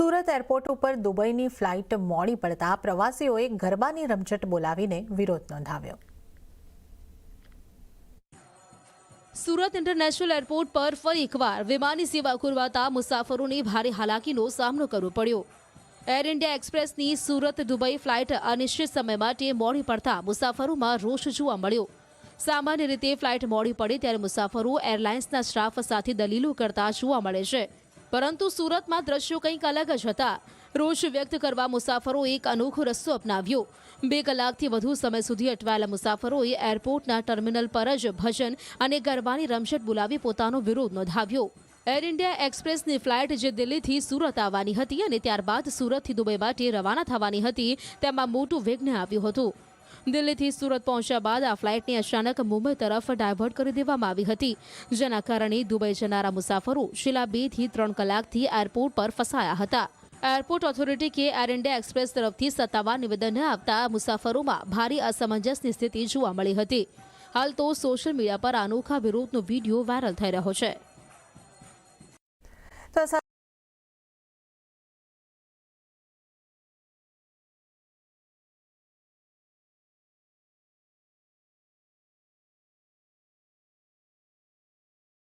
Surat airport ઉપર દુબઈની flight મોડી પડતા પ્રવાસીઓએ ગરબાની રમઝટ બોલાવીને વિરોધ નોંધાવ્યો। સુરત ઇન્ટરનેશનલ એરપોર્ટ પર ફરી એકવાર વિમાની સેવા ખોરવાતા મુસાફરોને ભારે હાલાકીનો સામનો કરવો પડ્યો। એર ઇન્ડિયા એક્સપ્રેસની સુરત દુબઈ ફ્લાઇટ અનિશ્ચિત સમય માટે મોડી પડતા મુસાફરોમાં રોષ જોવા મળ્યો। સામાન્ય રીતે ફ્લાઇટ મોડી પડે ત્યારે મુસાફરો એરલાઇન્સના સ્ટાફ સાથે દલીલો કરતા જોવા મળે છે, પરંતુ સુરતમાં દ્રશ્યો કંઈક અલગ જ હતા। રોષ વ્યક્ત કરવા મુસાફરોએ એક અનોખો રસ્તો અપનાવ્યો। 2 કલાકથી વધુ સમય સુધી અટવાયેલા મુસાફરોએ એરપોર્ટના ટર્મિનલ પર જ ભજન અને ગરબાની રમઝટ બોલાવી પોતાનો વિરોધ નોંધાવ્યો। એર ઇન્ડિયા એક્સપ્રેસની ફ્લાઇટ જે દિલ્હીથી સુરત આવવાની હતી અને ત્યારબાદ સુરતથી દુબઈ માટે રવાના થવાની હતી, તેમાં મોટું વિઘ્ન આવ્યું હતું। દિલ્હીથી સુરત પહોંચ્યા બાદ આ ફ્લાઇટને અચાનક મુંબઈ તરફ ડાયવર્ટ કરી દેવામાં આવી હતી, જેના કારણે દુબઈ જનારા મુસાફરો છેલ્લા 2 થી 3 કલાકથી એરપોર્ટ પર ફસાયા હતા। એરપોર્ટ ઓથોરિટી કે એર ઇન્ડિયા એક્સપ્રેસ તરફથી સત્તાવાર નિવેદન ન આવતા મુસાફરોમાં ભારે અસમંજસની સ્થિતિ જોવા મળી હતી। હાલ તો સોશિયલ મીડિયા પર અનોખા વિરોધનો વિડીયો વાયરલ થઈ રહ્યો છે।